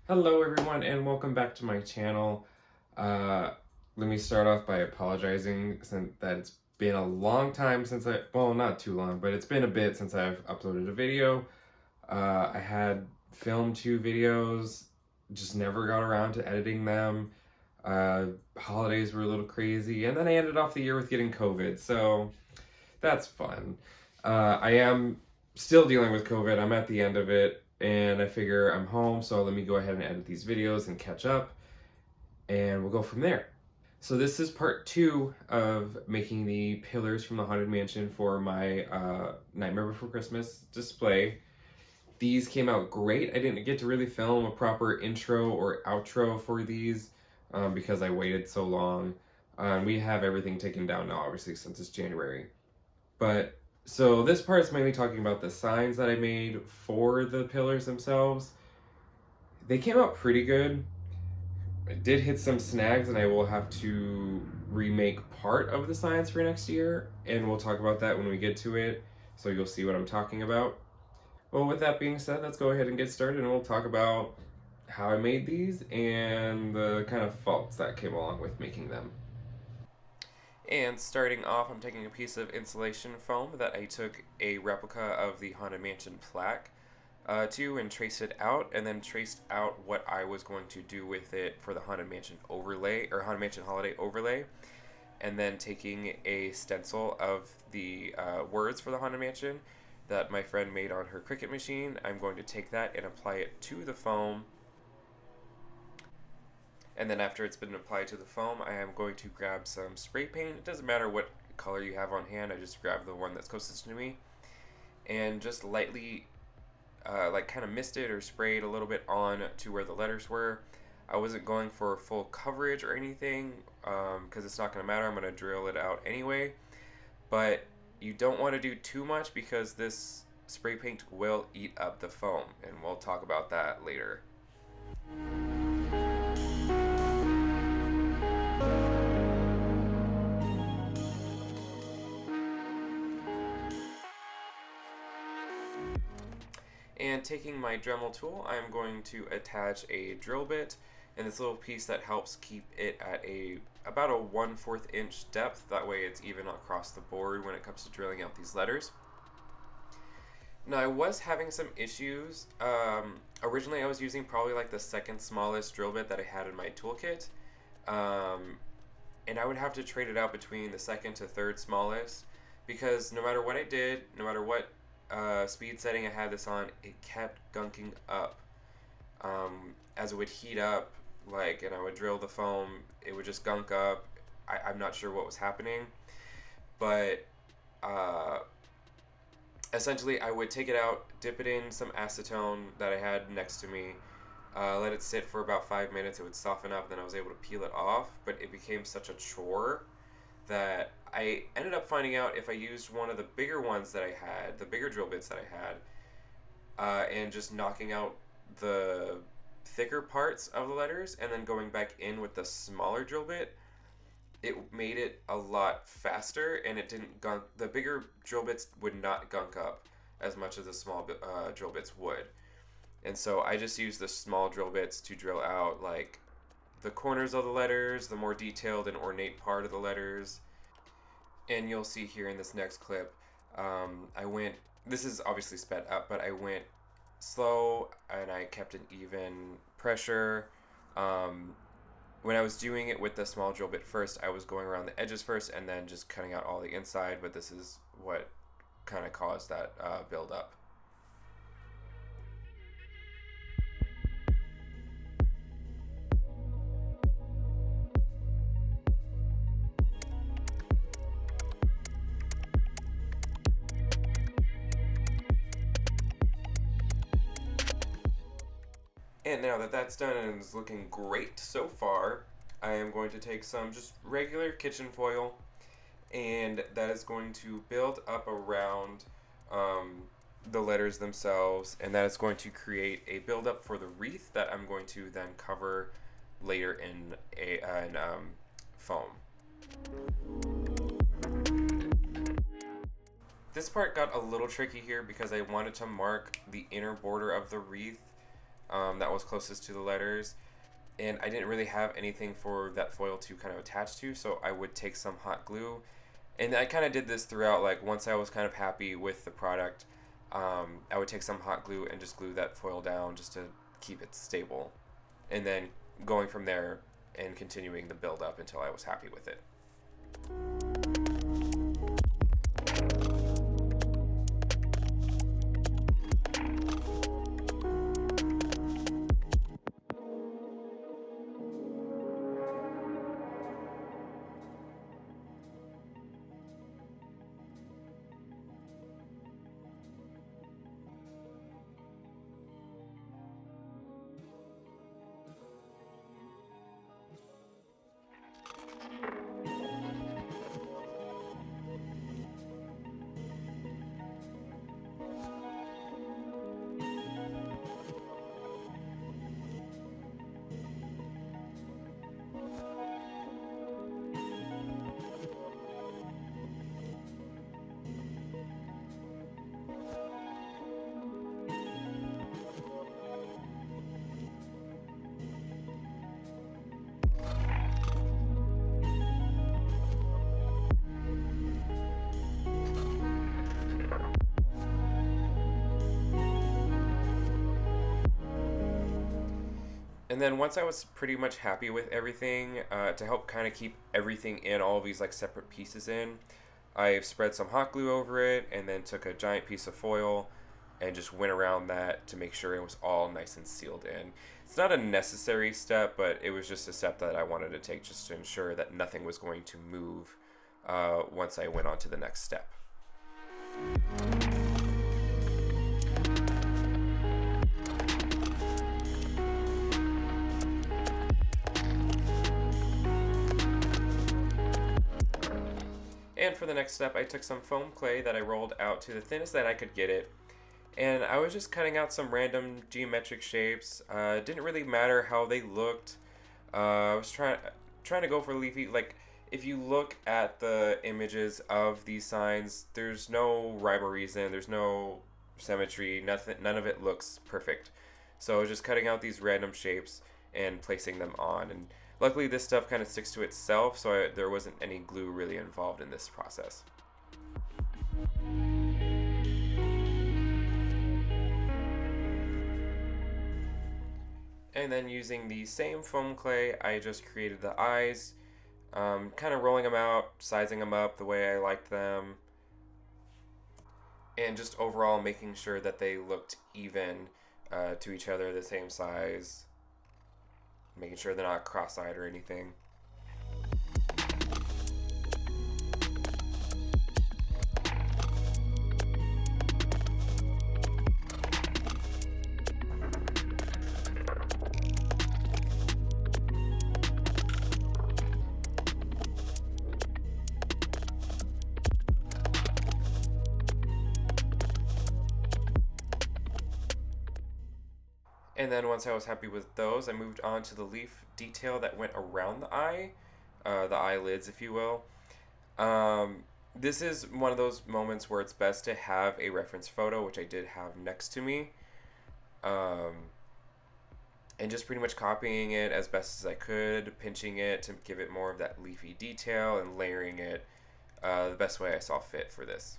Hello everyone and welcome back to my channel. Uh, Let me start off by apologizing since that it's been a long time since well, not too long, but it's been a bit since I've uploaded a video. I had filmed 2 videos, just never got around to editing them. Holidays were a little crazy, and then I ended off the year with getting COVID, so that's fun. I am still dealing with COVID. I'm at the end of it, and I figure I'm home, so let me go ahead and edit these videos and catch up, and we'll go from there. So this is part 2 of making the pillars from the Haunted Mansion for my Nightmare Before Christmas display. These came out great. I didn't get to really film a proper intro or outro for these because I waited so long. We have everything taken down now, obviously, since it's January. But so this part is mainly talking about the signs that I made for the pillars themselves. They came out pretty good. I did hit some snags, and I will have to remake part of the signs for next year, and we'll talk about that when we get to it, so you'll see what I'm talking about. Well, with that being said, let's go ahead and get started, and we'll talk about how I made these and the kind of faults that came along with making them. And starting off, I'm taking a piece of insulation foam that I took a replica of the Haunted Mansion plaque to and traced it out, and then traced out what I was going to do with it for the Haunted Mansion overlay, or Haunted Mansion holiday overlay, and then taking a stencil of the words for the Haunted Mansion that my friend made on her Cricut machine. I'm going to take that and apply it to the foam, and then after it's been applied to the foam, I am going to grab some spray paint. It doesn't matter what color you have on hand, I just grab the one that's closest to me, and just lightly like kind of misted or sprayed a little bit on to where the letters were. I wasn't going for full coverage or anything because it's not going to matter. I'm going to drill it out anyway. But you don't want to do too much because this spray paint will eat up the foam, and we'll talk about that later. And taking my Dremel tool, I'm going to attach a drill bit and this little piece that helps keep it at about a 1/4 inch depth. That way it's even across the board when it comes to drilling out these letters. Now I was having some issues. Originally I was using probably like the second smallest drill bit that I had in my toolkit. Um, and I would have to trade it out between the second to third smallest because no matter what I did, no matter what speed setting I had this on, it kept gunking up. As it would heat up, like, and I would drill the foam, it would just gunk up. I'm not sure what was happening, but uh, essentially I would take it out, dip it in some acetone that I had next to me, let it sit for about 5 minutes. It would soften up, then I was able to peel it off, but it became such a chore that I ended up finding out if I used one of the bigger ones that I had, the bigger drill bits that I had, and just knocking out the thicker parts of the letters and then going back in with the smaller drill bit, it made it a lot faster and it didn't gunk. The bigger drill bits would not gunk up as much as the small drill bits would. And so I just used the small drill bits to drill out like the corners of the letters, the more detailed and ornate part of the letters. And you'll see here in this next clip, this is obviously sped up, but I went slow and I kept an even pressure. Um, when I was doing it with the small drill bit first, I was going around the edges first and then just cutting out all the inside, but this is what kind of caused that build up. And now that that's done and is looking great so far, I am going to take some just regular kitchen foil, and that is going to build up around um, the letters themselves, and that is going to create a buildup for the wreath that I'm going to then cover later in foam. This part got a little tricky here because I wanted to mark the inner border of the wreath that was closest to the letters, and I didn't really have anything for that foil to kind of attach to, so I would take some hot glue. And I kind of did this throughout. Like once I was kind of happy with the product, I would take some hot glue and just glue that foil down just to keep it stable, and then going from there and continuing the build up until I was happy with it. And then once I was pretty much happy with everything, to help kind of keep everything in, all of these like separate pieces in, I spread some hot glue over it and then took a giant piece of foil and just went around that to make sure it was all nice and sealed in. It's not a necessary step, but it was just a step that I wanted to take just to ensure that nothing was going to move once I went on to the next step. And for the next step, I took some foam clay that I rolled out to the thinnest that I could get it, and I was just cutting out some random geometric shapes. It didn't really matter how they looked. I was trying to go for leafy. Like if you look at the images of these signs, there's no rhyme or reason. There's no symmetry. Nothing. None of it looks perfect. So I was just cutting out these random shapes and placing them on. And luckily, this stuff kind of sticks to itself, so there wasn't any glue really involved in this process. And then using the same foam clay, I just created the eyes, kind of rolling them out, sizing them up the way I liked them, and just overall making sure that they looked even to each other, the same size, making sure they're not cross-eyed or anything. And then once I was happy with those, I moved on to the leaf detail that went around the eyelids, if you will. This is one of those moments where it's best to have a reference photo, which I did have next to me, and just pretty much copying it as best as I could, pinching it to give it more of that leafy detail, and layering it the best way I saw fit for this.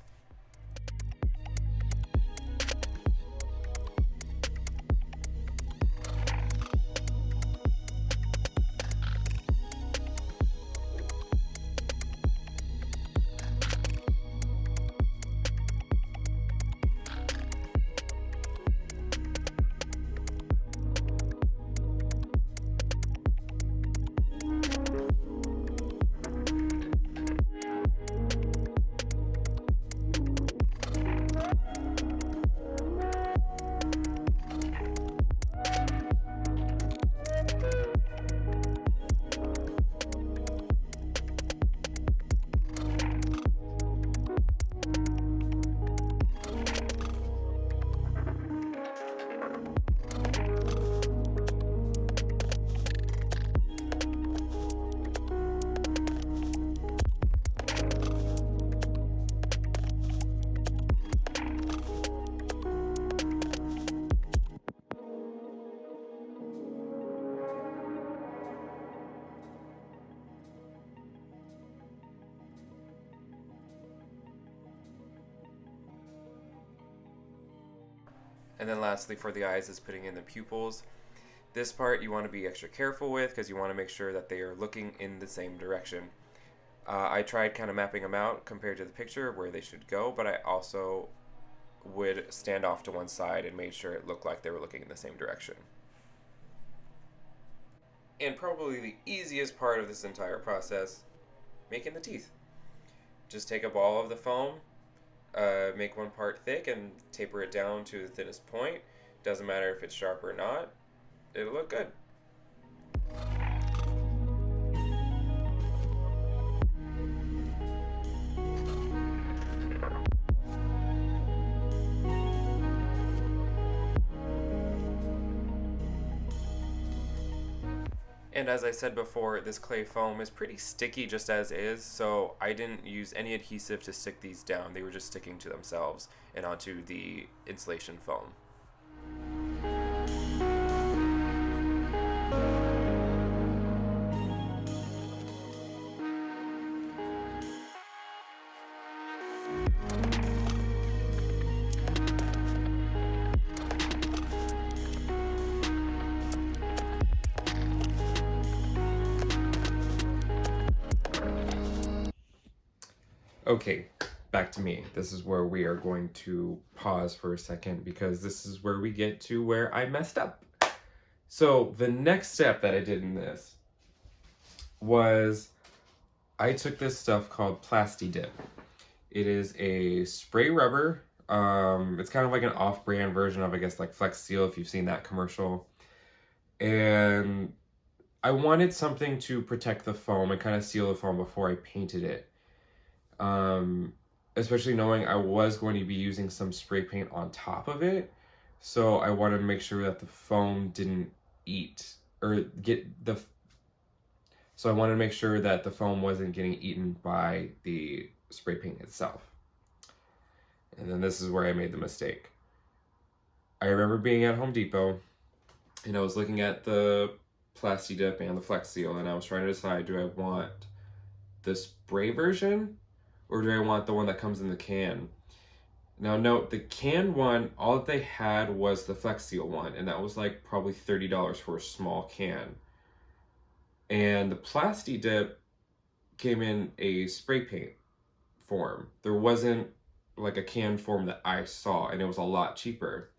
And then lastly for the eyes is putting in the pupils. This part you want to be extra careful with because you want to make sure that they are looking in the same direction. I tried kind of mapping them out compared to the picture where they should go, but I also would stand off to one side and made sure it looked like they were looking in the same direction. And probably the easiest part of this entire process, making the teeth. Just take a ball of the foam, make one part thick and taper it down to the thinnest point. Doesn't matter if it's sharp or not, it'll look good. And as I said before, this clay foam is pretty sticky just as is, so I didn't use any adhesive to stick these down. They were just sticking to themselves and onto the insulation foam. Okay, back to me. This is where we are going to pause for a second because this is where we get to where I messed up. So the next step that I did in this was I took this stuff called Plasti Dip. It is a spray rubber. It's kind of like an off-brand version of, I guess, like Flex Seal if you've seen that commercial. And I wanted something to protect the foam and kind of seal the foam before I painted it. Especially knowing I was going to be using some spray paint on top of it. So I wanted to make sure that the foam didn't eat or so I wanted to make sure that the foam wasn't getting eaten by the spray paint itself. And then this is where I made the mistake. I remember being at Home Depot and I was looking at the Plasti Dip and the Flex Seal and I was trying to decide, do I want the spray version or do I want the one that comes in the can? Now note, the can one, all that they had was the Flex Seal one, and that was like probably $30 for a small can. And the Plasti Dip came in a spray paint form. There wasn't like a can form that I saw, and it was a lot cheaper.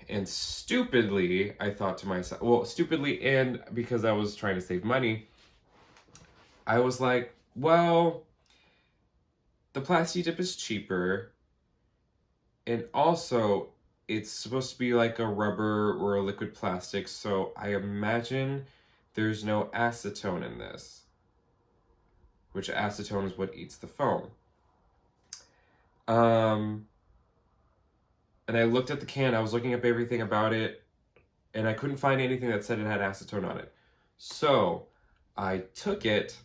And stupidly, I thought to myself, well, stupidly and because I was trying to save money, I was like, well, the Plasti Dip is cheaper, and also it's supposed to be like a rubber or a liquid plastic, so I imagine there's no acetone in this, which acetone is what eats the foam. And I looked at the can, I was looking up everything about it, and I couldn't find anything that said it had acetone on it. So I took it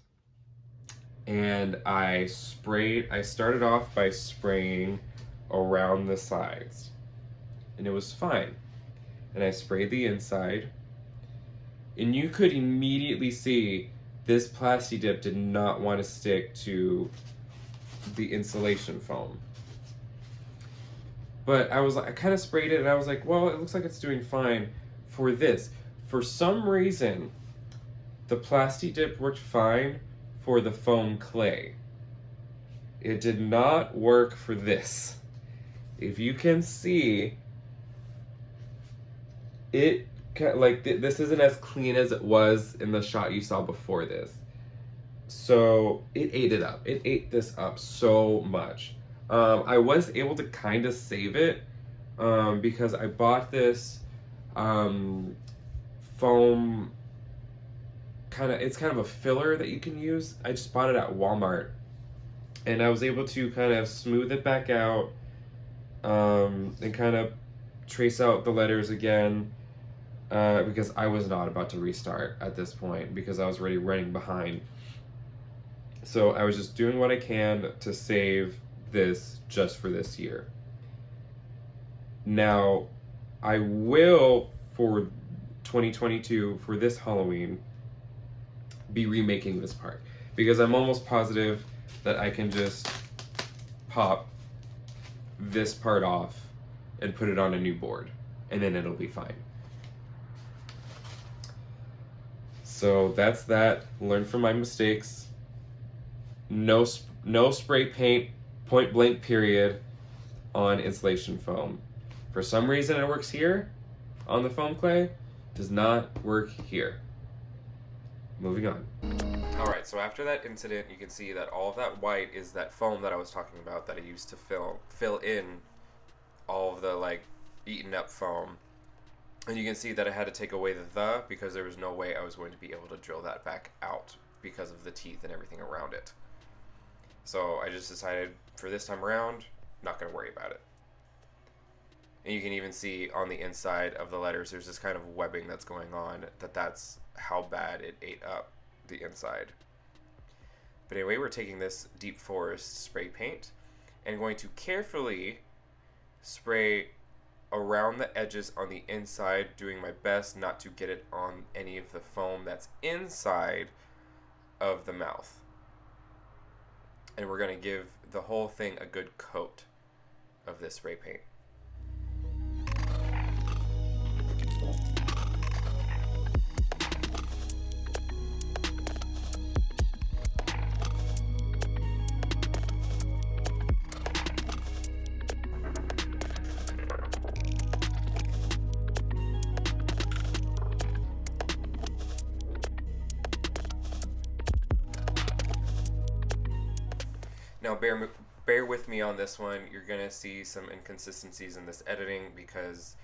and I started off by spraying around the sides, and it was fine. And I sprayed the inside, and you could immediately see this Plasti Dip did not want to stick to the insulation foam. But I kind of sprayed it, and I was like, well, it looks like it's doing fine for this. For some reason, the Plasti Dip worked fine for the foam clay. It did not work for this. If you can see, it like this isn't as clean as it was in the shot you saw before this. So it ate it up. It ate this up so much. I was able to kind of save it because I bought this foam it's kind of a filler that you can use. I just bought it at Walmart, and I was able to kind of smooth it back out and kind of trace out the letters again because I was not about to restart at this point because I was already running behind. So I was just doing what I can to save this just for this year. Now, I will, for 2022, for this Halloween, be remaking this part because I'm almost positive that I can just pop this part off and put it on a new board, and then it'll be fine. So that's that. Learn from my mistakes. No spray paint, point blank period, on insulation foam. For some reason it works here on the foam clay, does not work here. Moving on. Alright, so after that incident, you can see that all of that white is that foam that I was talking about that I used to fill in all of the like eaten up foam. And you can see that I had to take away the because there was no way I was going to be able to drill that back out because of the teeth and everything around it. So I just decided for this time around, not going to worry about it. And you can even see on the inside of the letters, there's this kind of webbing that's going on, that's how bad it ate up the inside. But anyway, we're taking this Deep Forest spray paint and going to carefully spray around the edges on the inside, doing my best not to get it on any of the foam that's inside of the mouth. And we're going to give the whole thing a good coat of this spray paint. Now bear with me on this one. You're going to see some inconsistencies in this editing because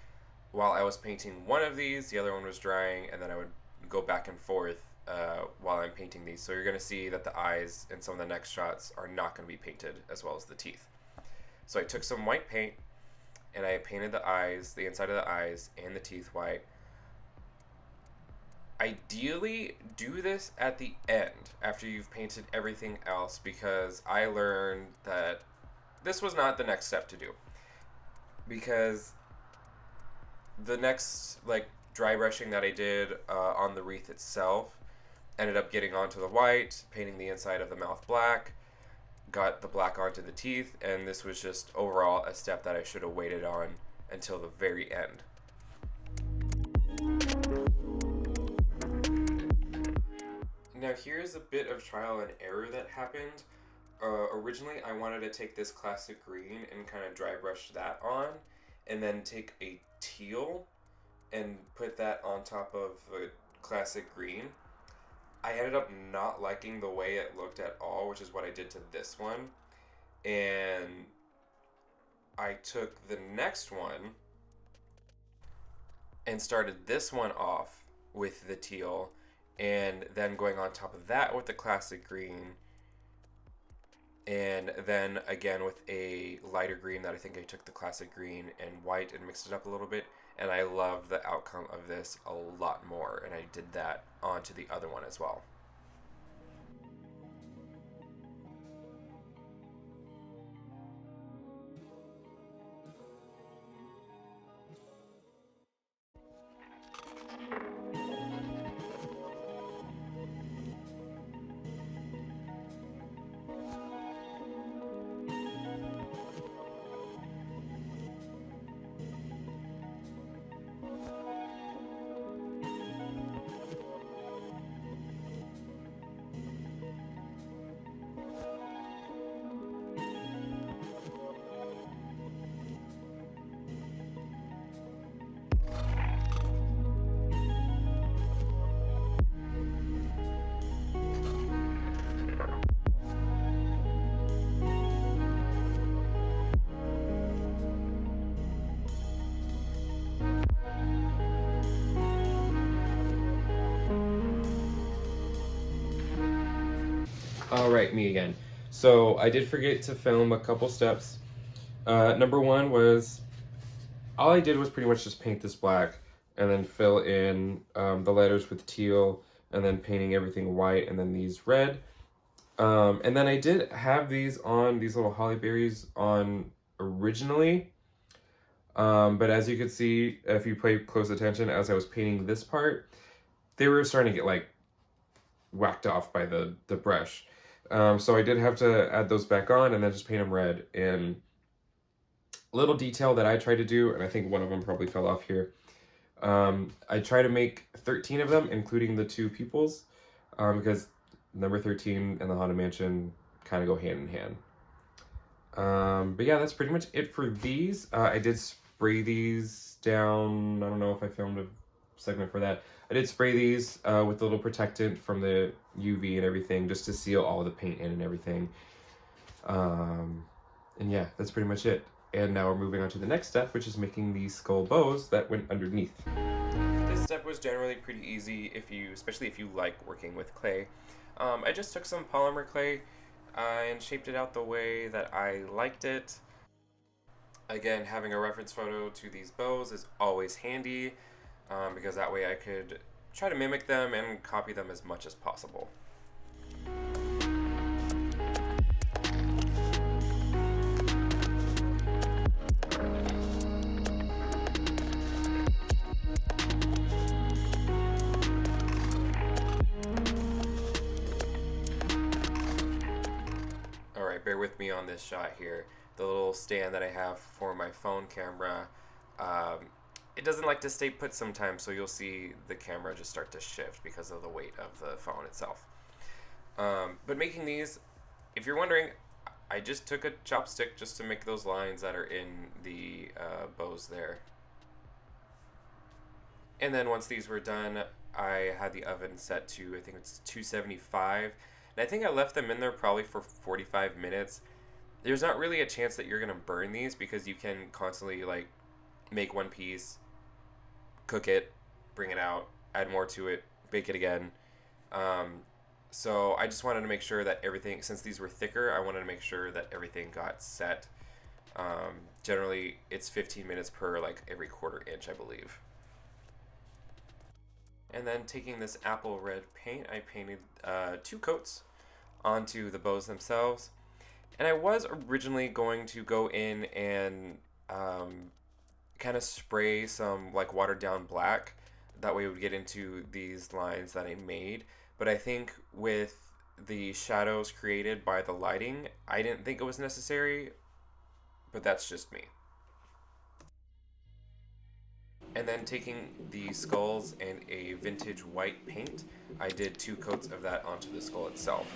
while I was painting one of these, the other one was drying, and then I would go back and forth while I'm painting these. So you're going to see that the eyes in some of the next shots are not going to be painted as well as the teeth. So I took some white paint and I painted the eyes, the inside of the eyes and the teeth white. Ideally, do this at the end after you've painted everything else, because I learned that this was not the next step to do. Because the next dry brushing that I did on the wreath itself ended up getting onto the white, painting the inside of the mouth black, got the black onto the teeth, and this was just overall a step that I should have waited on until the very end. Now here's a bit of trial and error that happened. Originally I wanted to take this classic green and kind of dry brush that on, and then take a teal and put that on top of the classic green. I ended up not liking the way it looked at all, which is what I did to this one. And I took the next one and started this one off with the teal, and then going on top of that with the classic green, and then again with a lighter green that I think I took the classic green and white and mixed it up a little bit, and I love the outcome of this a lot more, and I did that onto the other one as well. Alright, me again. So I did forget to film a couple steps. Number one was, all I did was pretty much just paint this black and then fill in the letters with teal, and then painting everything white and then these red. And then I did have these little holly berries on originally. But as you could see, if you pay close attention, as I was painting this part, they were starting to get whacked off by the brush. So I did have to add those back on and then just paint them red. And little detail that I tried to do, and I think one of them probably fell off here. I try to make 13 of them, including the two pupils, because number 13 and the Haunted Mansion kind of go hand in hand. But yeah, that's pretty much it for these. I did spray these down. I don't know if I filmed a segment for that. I did spray these with a little protectant from the UV and everything, just to seal all the paint in and everything. And yeah, that's pretty much it. And now we're moving on to the next step, which is making these skull bows that went underneath. This step was generally pretty easy, especially if you like working with clay. I just took some polymer clay and shaped it out the way that I liked it. Again, having a reference photo to these bows is always handy, because that way I could try to mimic them and copy them as much as possible. Alright, bear with me on this shot here. The little stand that I have for my phone camera, it doesn't like to stay put sometimes, so you'll see the camera just start to shift because of the weight of the phone itself. But making these, if you're wondering, I just took a chopstick just to make those lines that are in the bows there. And then once these were done, I had the oven set to, I think it's 275. And I think I left them in there probably for 45 minutes. There's not really a chance that you're going to burn these because you can constantly like make one piece, cook it, bring it out, add more to it, bake it again. So I just wanted to make sure that everything, since these were thicker, I wanted to make sure that everything got set. Generally, it's 15 minutes per like every quarter inch, I believe. And then taking this apple red paint, I painted 2 coats onto the bows themselves. And I was originally going to go in and kind of spray some like watered down black. That way it would get into these lines that I made. But I think with the shadows created by the lighting, I didn't think it was necessary. But that's just me. And then taking the skulls and a vintage white paint, I did 2 coats of that onto the skull itself.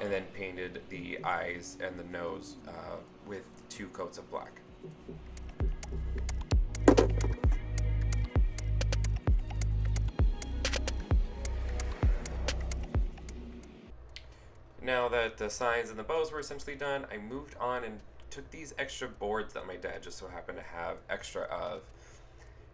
And then painted the eyes and the nose with 2 coats of black. Now that the signs and the bows were essentially done, I moved on and took these extra boards that my dad just so happened to have extra of.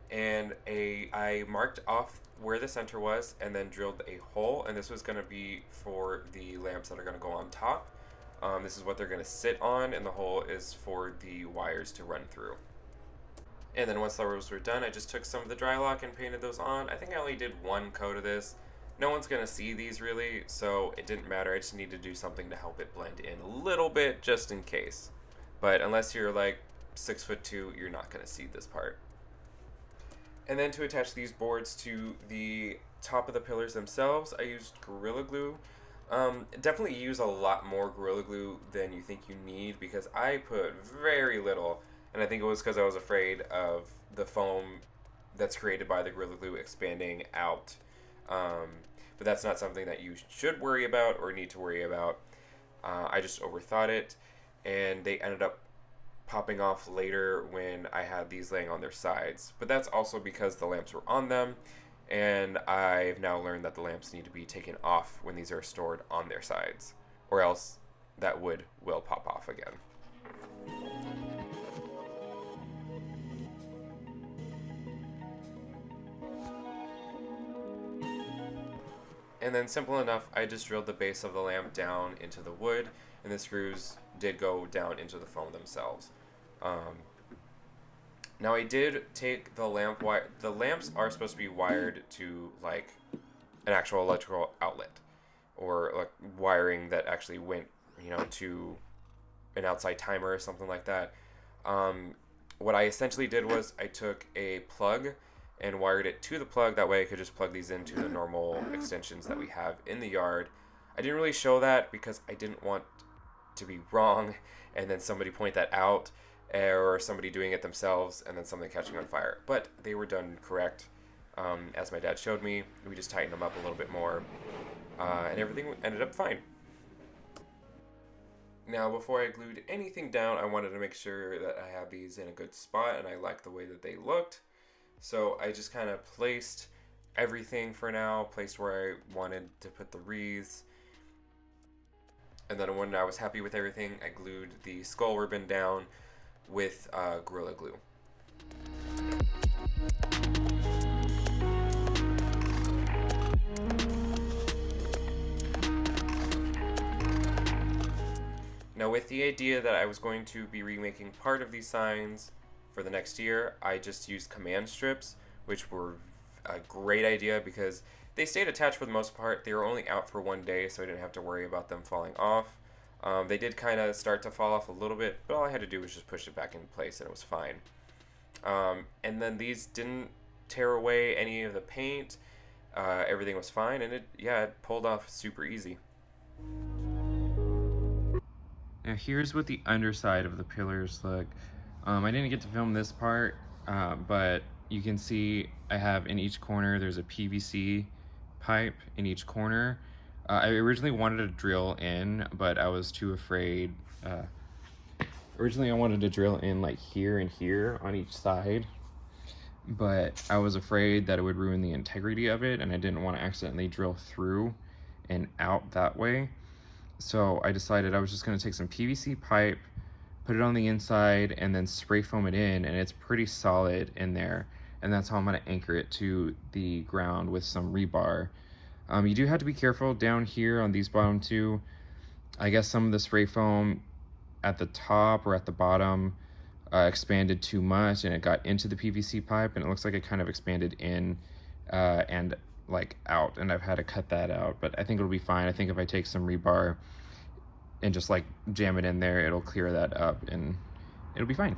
And I marked off where the center was and then drilled a hole, and this was going to be for the lamps that are going to go on top. This is what they're going to sit on, and the hole is for the wires to run through. And then once the rows were done, I just took some of the Drylock and painted those on. I think I only did 1 coat of this. No one's going to see these really, so it didn't matter. I just need to do something to help it blend in a little bit just in case. But unless you're like 6'2", you're not going to see this part. And then to attach these boards to the top of the pillars themselves, I used Gorilla Glue. Definitely use a lot more Gorilla Glue than you think you need because I put very little, and I think it was because I was afraid of the foam that's created by the Gorilla Glue expanding out. But that's not something that you should worry about or need to worry about. I just overthought it, and they ended up popping off later when I had these laying on their sides. But that's also because the lamps were on them, and I've now learned that the lamps need to be taken off when these are stored on their sides, or else that wood will pop off again. And then simple enough, I just drilled the base of the lamp down into the wood, and the screws did go down into the foam themselves. Now I did take the lamp wire. The lamps are supposed to be wired to like an actual electrical outlet, or like wiring that actually went, to an outside timer or something like that. What I essentially did was I took a plug and wired it to the plug. That way I could just plug these into the normal extensions that we have in the yard. I didn't really show that because I didn't want to be wrong and then somebody point that out. or somebody doing it themselves and then something catching on fire. But they were done correct. As my dad showed me, we just tightened them up a little bit more, and everything ended up fine. Now, before I glued anything down, I wanted to make sure that I had these in a good spot and I liked the way that they looked. So I just kind of placed everything for now, placed where I wanted to put the wreaths. And then when I was happy with everything, I glued the skull ribbon down with Gorilla Glue. Now, with the idea that I was going to be remaking part of these signs for the next year, I just used command strips, which were a great idea because they stayed attached for the most part. They were only out for one day, so I didn't have to worry about them falling off. They did kind of start to fall off a little bit, but all I had to do was just push it back in place and it was fine. And then these didn't tear away any of the paint. Everything was fine, and it pulled off super easy. Now here's what the underside of the pillars look. I didn't get to film this part, but you can see I have in each corner there's a PVC pipe in each corner. I originally wanted to drill in, but I was too afraid. Originally I wanted to drill in like here and here on each side, but I was afraid that it would ruin the integrity of it, and I didn't want to accidentally drill through and out that way. So I decided I was just going to take some PVC pipe, put it on the inside, and then spray foam it in, and it's pretty solid in there. And that's how I'm going to anchor it to the ground with some rebar. You do have to be careful down here on these bottom two. I guess some of the spray foam at the top or at the bottom expanded too much, and it got into the PVC pipe, and it looks like it kind of expanded in and like out, and I've had to cut that out, but I think it'll be fine. I think if I take some rebar and just like jam it in there, it'll clear that up and it'll be fine.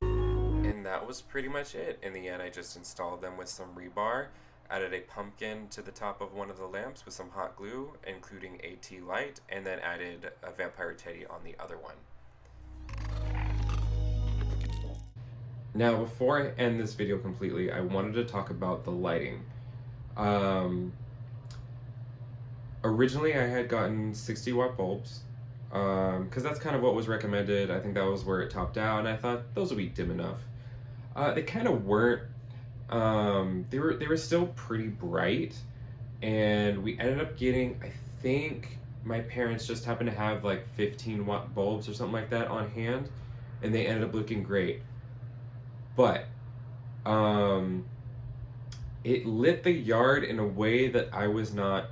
And that was pretty much it. In the end, I just installed them with some rebar, added a pumpkin to the top of one of the lamps with some hot glue, including a tea light, and then added a vampire teddy on the other one. Now, before I end this video completely, I wanted to talk about the lighting. Originally, I had gotten 60-watt bulbs, because that's kind of what was recommended. I think that was where it topped out, and I thought those would be dim enough. They kind of weren't. They were still pretty bright, and we ended up getting, I think my parents just happened to have like 15-watt bulbs or something like that on hand, and they ended up looking great. But it lit the yard in a way that I was not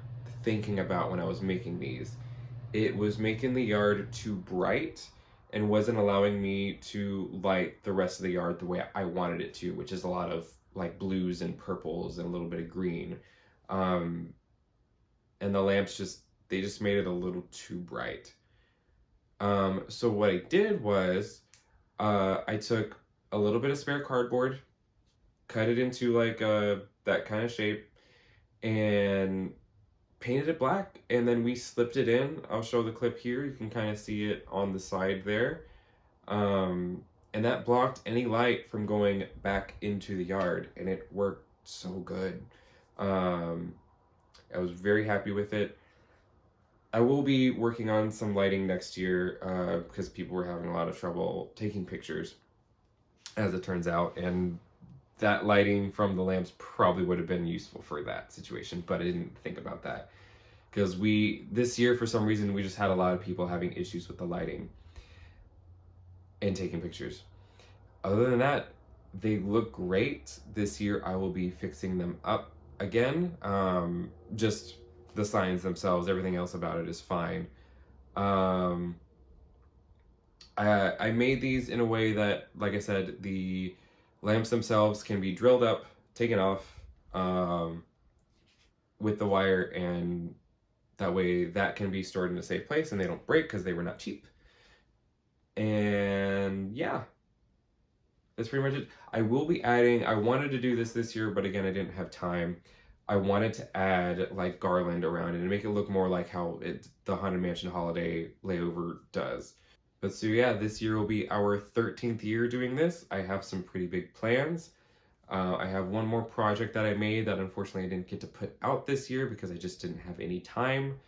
thinking about when I was making these. It was making the yard too bright and wasn't allowing me to light the rest of the yard the way I wanted it to, which is a lot of like blues and purples and a little bit of green. And the lamps they just made it a little too bright. So what I did was I took a little bit of spare cardboard, cut it into like that kind of shape, and painted it black, and then we slipped it in. I'll show the clip here. You can kind of see it on the side there. And that blocked any light from going back into the yard, and it worked so good. I was very happy with it. I will be working on some lighting next year because people were having a lot of trouble taking pictures, as it turns out, and that lighting from the lamps probably would have been useful for that situation, but I didn't think about that because this year for some reason we just had a lot of people having issues with the lighting and taking pictures. Other than that, they look great. This year I will be fixing them up again. Just the signs themselves, everything else about it is fine. I made these in a way that, like I said, the lamps themselves can be drilled up, taken off with the wire, and that way that can be stored in a safe place and they don't break because they were not cheap. And yeah, that's pretty much it. I will be adding, I wanted to do this year, but again, I didn't have time. I wanted to add like garland around it and make it look more like how the Haunted Mansion Holiday Layover does. But so yeah, this year will be our 13th year doing this. I have some pretty big plans. I have one more project that I made that unfortunately I didn't get to put out this year because I just didn't have any time.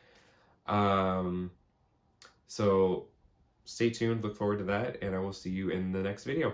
Um, so stay tuned, look forward to that, and I will see you in the next video.